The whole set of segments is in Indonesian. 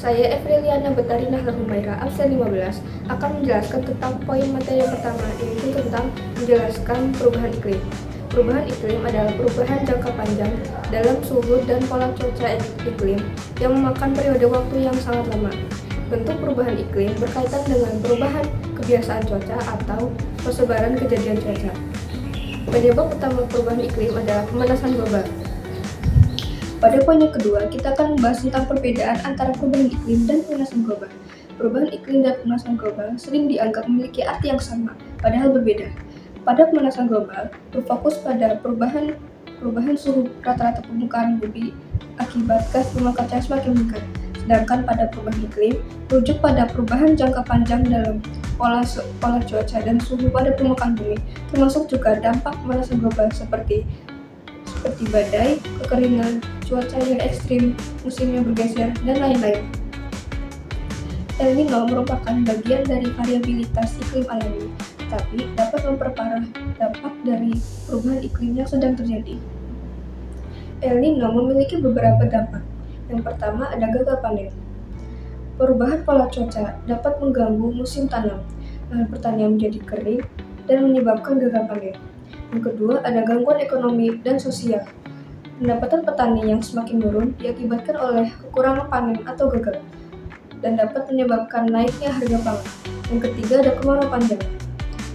Saya Evriliana Betari Nahla Humaira, absen 15, akan menjelaskan tentang poin materi yang pertama, yaitu tentang menjelaskan perubahan iklim. Perubahan iklim adalah perubahan jangka panjang dalam suhu dan pola cuaca iklim yang memakan periode waktu yang sangat lama. Bentuk perubahan iklim berkaitan dengan perubahan kebiasaan cuaca atau persebaran kejadian cuaca. Penyebab utama perubahan iklim adalah pemanasan global. Pada poin yang kedua, kita akan membahas tentang perbedaan antara perubahan iklim dan pemanasan global. Perubahan iklim dan pemanasan global sering dianggap memiliki arti yang sama, padahal berbeda. Pada pemanasan global, berfokus pada perubahan suhu rata-rata permukaan bumi akibat gas rumah kaca semakin meningkat. Sedangkan pada perubahan iklim, merujuk pada perubahan jangka panjang dalam pola cuaca dan suhu pada permukaan bumi, termasuk juga dampak pemanasan global seperti badai, kekeringan, cuaca yang ekstrim, musim yang bergeser, dan lain-lain. El Nino merupakan bagian dari variabilitas iklim alami, tetapi dapat memperparah dampak dari perubahan iklim yang sedang terjadi. El Nino memiliki beberapa dampak. Yang pertama ada gagal panen. Perubahan pola cuaca dapat mengganggu musim tanam, lahan pertanian menjadi kering, dan menyebabkan gagal panen. Yang kedua ada gangguan ekonomi dan sosial. Pendapatan petani yang semakin menurun diakibatkan oleh kekurangan panen atau gagal, dan dapat menyebabkan naiknya harga pangan. Yang ketiga ada kemarau panjang,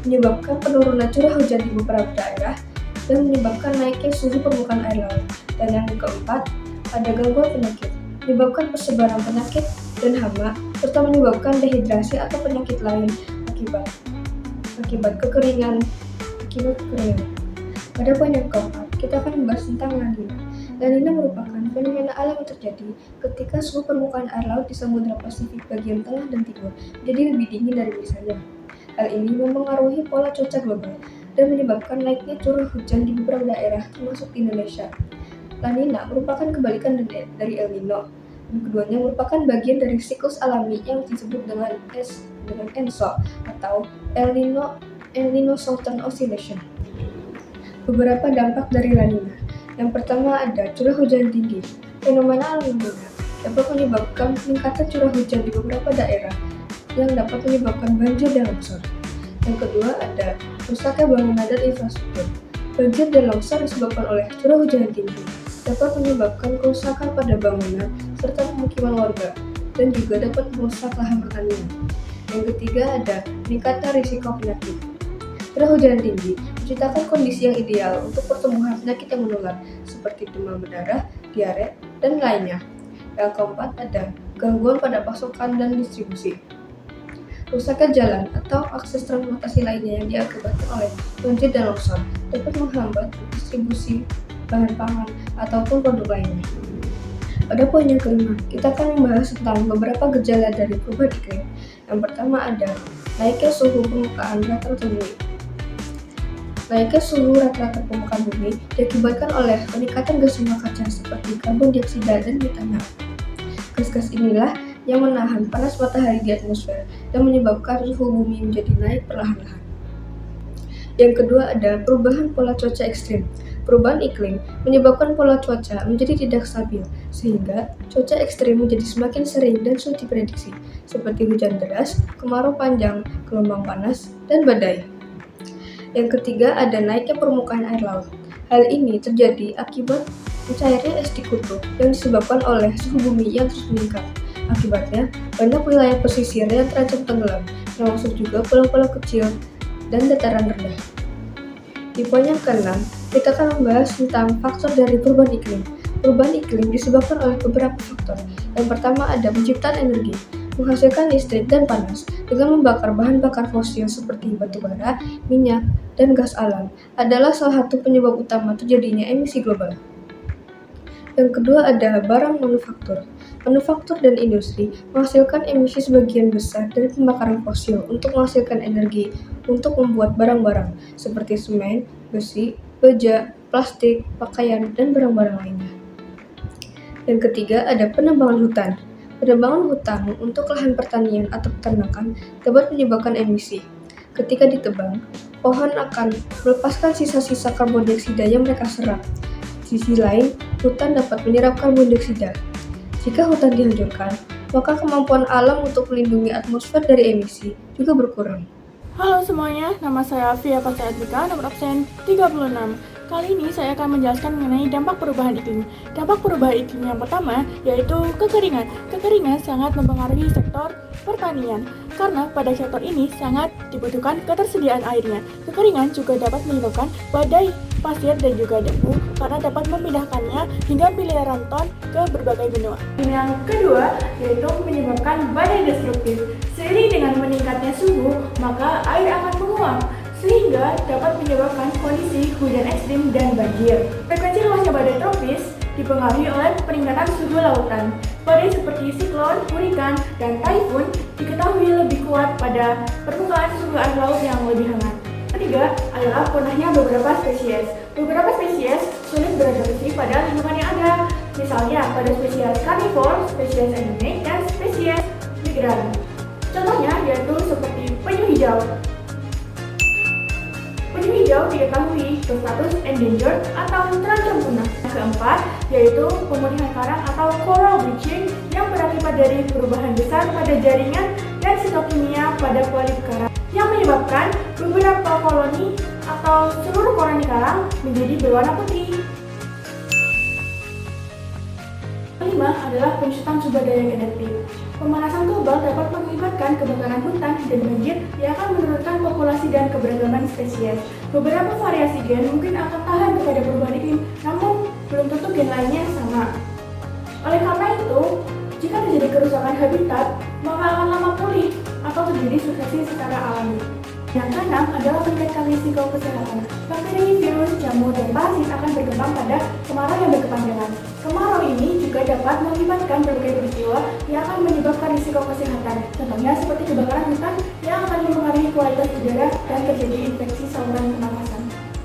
menyebabkan penurunan curah hujan di beberapa daerah dan menyebabkan naiknya suhu permukaan air laut. Dan yang keempat ada gangguan penyakit, menyebabkan persebaran penyakit dan hama, serta menyebabkan dehidrasi atau penyakit lain akibat kekeringan. Pada poin yang keempat, kita akan membahas tentang La Nina. La Nina merupakan fenomena alam yang terjadi ketika suhu permukaan air laut di Samudra Pasifik bagian tengah dan timur jadi lebih dingin dari biasanya. Hal ini mempengaruhi pola cuaca global dan menyebabkan naiknya curah hujan di beberapa daerah, termasuk di Indonesia. La Nina merupakan kebalikan dari El Nino, dan keduanya merupakan bagian dari siklus alami yang disebut dengan ENSO atau El Nino Southern Oscillation. Beberapa dampak dari La Nina. Yang pertama ada curah hujan tinggi. Fenomena La Nina dapat menyebabkan peningkatan curah hujan di beberapa daerah yang dapat menyebabkan banjir dan longsor. Yang kedua ada rusaknya bangunan dan infrastruktur. Banjir dan longsor disebabkan oleh curah hujan yang tinggi, dapat menyebabkan kerusakan pada bangunan serta pemukiman warga, dan juga dapat merusak lahan pertanian. Yang ketiga ada meningkatnya risiko penyakit. Curah hujan tinggi menciptakan kondisi yang ideal untuk pertumbuhan penyakit yang menular seperti demam berdarah, diare, dan lainnya. Yang keempat ada gangguan pada pasokan dan distribusi. Rusaknya jalan atau akses transportasi lainnya yang diakibatkan oleh banjir dan longsor dapat menghambat distribusi bahan pangan ataupun produk lainnya. Pada poin yang kelima, kita akan membahas tentang beberapa gejala dari perubahan iklim. Yang pertama ada naiknya suhu permukaan rata-rata bumi. Naiknya suhu rata-rata permukaan bumi diakibatkan oleh peningkatan gas rumah kaca seperti karbon dioksida dan metana. Gas-gas inilah yang menahan panas matahari di atmosfer dan menyebabkan suhu bumi menjadi naik perlahan-lahan. Yang kedua ada perubahan pola cuaca ekstrim. Perubahan iklim menyebabkan pola cuaca menjadi tidak stabil, sehingga cuaca ekstrim menjadi semakin sering dan sulit diprediksi, seperti hujan deras, kemarau panjang, gelombang panas, dan badai. Yang ketiga ada naiknya permukaan air laut. Hal ini terjadi akibat mencairnya es di kutub yang disebabkan oleh suhu bumi yang terus meningkat. Akibatnya, banyak wilayah pesisir yang terancam tenggelam, termasuk juga pulau-pulau kecil dan dataran rendah. Di poin yang ke-6, kita akan membahas tentang faktor dari perubahan iklim. Perubahan iklim disebabkan oleh beberapa faktor. Yang pertama ada penciptaan energi, menghasilkan listrik dan panas dengan membakar bahan bakar fosil seperti batu bara, minyak, dan gas alam adalah salah satu penyebab utama terjadinya emisi global. Yang kedua ada barang manufaktur. Manufaktur dan industri menghasilkan emisi sebagian besar dari pembakaran fosil untuk menghasilkan energi untuk membuat barang-barang seperti semen, besi, baja, plastik, pakaian, dan barang-barang lainnya. Yang ketiga ada penebangan hutan. Penebangan hutan untuk lahan pertanian atau peternakan dapat menyebabkan emisi. Ketika ditebang, pohon akan melepaskan sisa-sisa karbon dioksida yang mereka serap. Di sisi lain, hutan dapat menyerap karbon dioksida. Jika hutan dihancurkan, maka kemampuan alam untuk melindungi atmosfer dari emisi juga berkurang. Halo semuanya, nama saya Via Pasayatika, nomor absen 36. Kali ini saya akan menjelaskan mengenai dampak perubahan iklim. Dampak perubahan iklim yang pertama yaitu kekeringan. Kekeringan sangat mempengaruhi sektor pertanian karena pada sektor ini sangat dibutuhkan ketersediaan airnya. Kekeringan juga dapat menyebabkan badai pasir dan juga debu karena dapat memindahkannya hingga miliaran ton ke berbagai benua. Yang kedua yaitu menyebabkan badai destruktif. Seiring dengan meningkatnya suhu, maka air akan menguap sehingga dapat menyebabkan kondisi hujan ekstrim dan banjir. Frekuensi luasnya badai tropis dipengaruhi oleh peningkatan suhu lautan. Badai seperti siklon, hurikan, dan taifun diketahui lebih kuat pada permukaan suhu air laut yang lebih hangat. Ketiga adalah punahnya beberapa spesies. Beberapa spesies sulit beradaptasi pada lingkungan yang ada, misalnya pada spesies karnivor, spesies endemik, dan spesies migran. Contohnya yaitu seperti penyu hijau. Penyu hijau diketahui berstatus endangered atau terancam punah. Yang keempat yaitu pemulihan karang atau coral bleaching yang berakibat dari perubahan besar pada jaringan dan sitokimia pada polip karang yang menyebabkan beberapa koloni atau seluruh koloni karang menjadi berwarna putih. Kelima adalah penyusutan sumber daya genetik. Pemanasan global dapat mengakibatkan kebakaran hutan dan banjir yang akan menurunkan populasi dan keberagaman spesies. Beberapa variasi gen mungkin akan tahan kepada perubahan iklim, namun belum tentu gen lainnya sama. Oleh karena itu, jika terjadi kerusakan habitat, maka akan lama pulih atau terjadi suksesi secara alami. Yang keenam adalah meningkatkan risiko kesehatan. Bakteri, virus, jamur, dan parasit akan berkembang pada kemarau yang berkepanjangan. Kemarau ini juga dapat mengakibatkan berbagai peristiwa yang akan menyebabkan risiko kesehatan. Contohnya seperti kebakaran hutan yang akan mempengaruhi kualitas udara dan terjadi infeksi saluran pernafasan.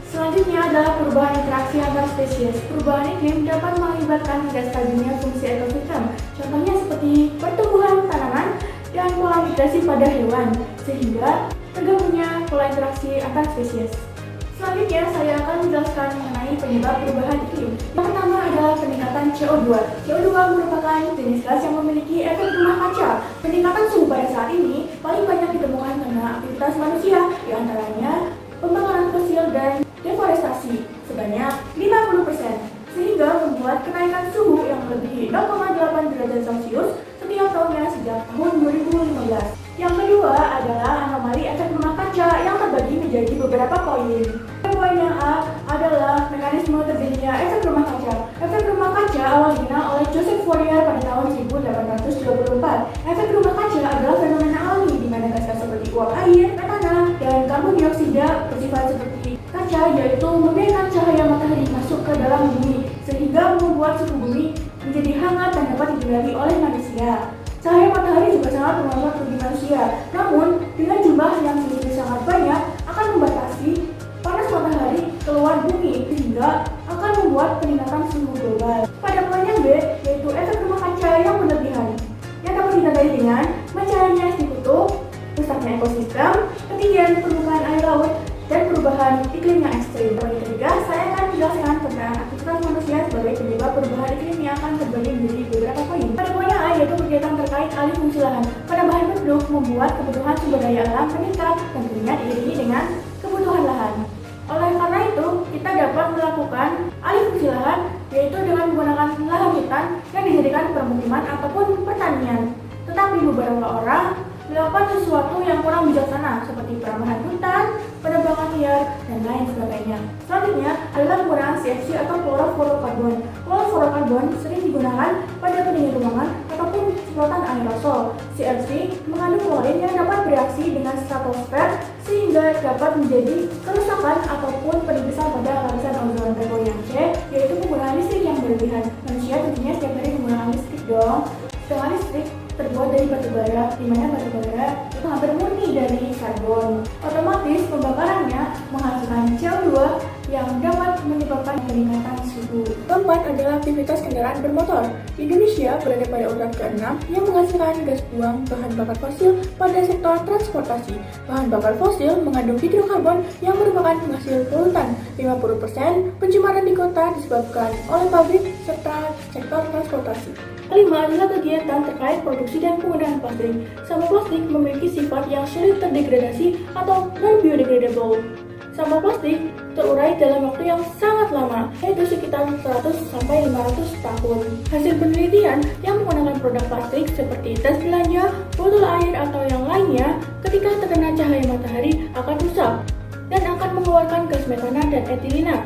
Selanjutnya adalah perubahan interaksi antar spesies. Perubahan iklim dapat mengakibatkan tidak stabilnya fungsi ekosistem. Contohnya seperti pertumbuhan tanaman dan pola migrasi pada hewan, sehingga tergabungnya pola interaksi antar spesies. Selanjutnya, saya akan menjelaskan mengenai penyebab perubahan iklim. Yang pertama adalah peningkatan CO2. CO2 merupakan jenis gas yang memiliki efek rumah kaca. Peningkatan suhu pada saat ini paling banyak ditemukan karena aktivitas manusia, diantaranya pembakaran fosil dan deforestasi sebanyak 50%, sehingga membuat kenaikan suhu yang melebihi 0,8 derajat Celcius setiap tahunnya sejak tahun 2015. Yang kedua adalah anomali efek rumah kaca yang terbagi menjadi beberapa poin. Poin yang A adalah mekanisme terjadinya efek rumah kaca. Efek rumah kaca awal dikenal oleh Joseph Fourier pada tahun 1824. Efek rumah kaca adalah fenomena alami di mana gas-gas seperti uap air, metana, dan karbon dioksida bersifat seperti kaca, yaitu membiarkan cahaya matahari masuk ke dalam bumi sehingga membuat suhu bumi menjadi hangat dan dapat dihindari oleh manusia. Cahaya matahari juga sangat bermanfaat bagi manusia, namun dengan jumlah yang sedikit sangat banyak akan membatasi panas matahari keluar bumi sehingga akan membuat peningkatan suhu global. Pada poin yang B, yaitu efek rumah kaca yang berlebihan, yang dapat ditandai dengan mencairnya es di kutub, rusaknya ekosistem, ketinggian permukaan air laut, dan perubahan iklim yang ekstrim. Poin ketiga, saya akan menjelaskan tentang aktivitas manusia sebagai penyebab perubahan iklim yang akan terbagi menjadi beberapa poin. Pada poin yang A, yaitu kegiatan terkait alih fungsi lahan. Penambahan penduduk membuat kebutuhan sumber daya alam meningkat, tentunya diiringi dengan kebutuhan lahan. Oleh karena itu, kita dapat melakukan alih fungsi lahan, yaitu dengan menggunakan lahan hutan yang dijadikan permukiman ataupun pertanian. Tetapi beberapa orang melakukan sesuatu yang kurang bijaksana seperti perambahan hutan, penebangan liar, dan lain sebagainya. Selanjutnya adalah penggunaan CFC atau klorofluorokarbon. Klorofluorokarbon sering digunakan pada pendingin ruangan ataupun semprotan aerosol. CFC mengandung klorin yang dapat bereaksi dengan stratosfer sehingga dapat menjadi kerusakan ataupun penipisan pada lapisan ozon. Poin yang C yaitu penggunaan listrik yang berlebihan. Manusia tentunya setiap hari menggunakan listrik dong. Setengah listrik terbuat dari batu bara, di mana batu bara itu hampir murni dari karbon. Otomatis pembakarannya menghasilkan CO2 yang dapat menyebabkan peningkatan suhu. Keempat adalah aktivitas kendaraan bermotor. Indonesia berada pada urutan ke-6 yang menghasilkan gas buang bahan bakar fosil pada sektor transportasi. Bahan bakar fosil mengandung hidrokarbon yang merupakan penghasil polutan. 50% pencemaran di kota disebabkan oleh pabrik serta sektor transportasi. kelima adalah kegiatan terkait produksi dan penggunaan plastik. Sampah plastik memiliki sifat yang sulit terdegradasi atau non-biodegradable. Sampah plastik terurai dalam waktu yang sangat lama, yaitu sekitar 100-500 tahun. Hasil penelitian yang menggunakan produk plastik seperti tas belanja, botol air, atau yang lainnya, ketika terkena cahaya matahari akan rusak dan akan mengeluarkan gas metana dan etilina.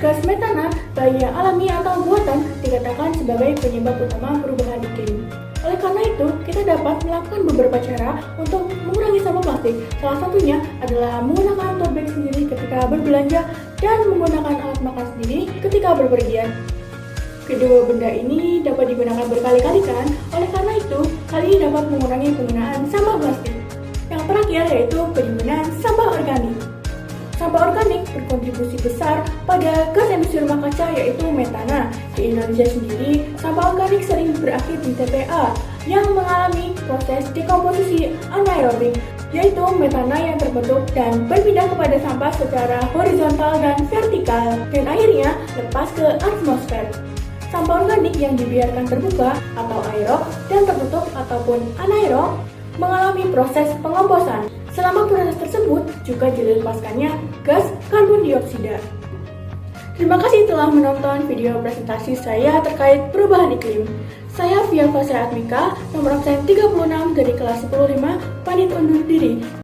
Gas metana, baik yang alami atau buatan, dikatakan sebagai penyebab utama perubahan iklim. Oleh karena itu, kita dapat melakukan beberapa cara untuk mengurangi sampah plastik. Salah satunya adalah menggunakan tote bag sendiri ketika berbelanja dan menggunakan alat makan sendiri ketika berpergian. Kedua benda ini dapat digunakan berkali-kali kan? Oleh karena itu, hal ini dapat mengurangi penggunaan sampah plastik. Yang terakhir yaitu penimbunan sampah organik. Sampah organik berkontribusi besar pada gas emisi rumah kaca yaitu metana. Di Indonesia sendiri, sampah organik sering berakhir di TPA yang mengalami proses dekomposisi anaerobik, yaitu metana yang terbentuk dan berpindah kepada sampah secara horizontal dan vertikal, dan akhirnya lepas ke atmosfer. Sampah organik yang dibiarkan terbuka atau aerob dan tertutup ataupun anaerob mengalami proses pengomposan. Selama proses tersebut juga dilepaskannya gas karbon dioksida. Terima kasih telah menonton video presentasi saya terkait perubahan iklim. Saya Via Fasya Atmika, nomor absen 36 dari kelas 105, pamit undur diri.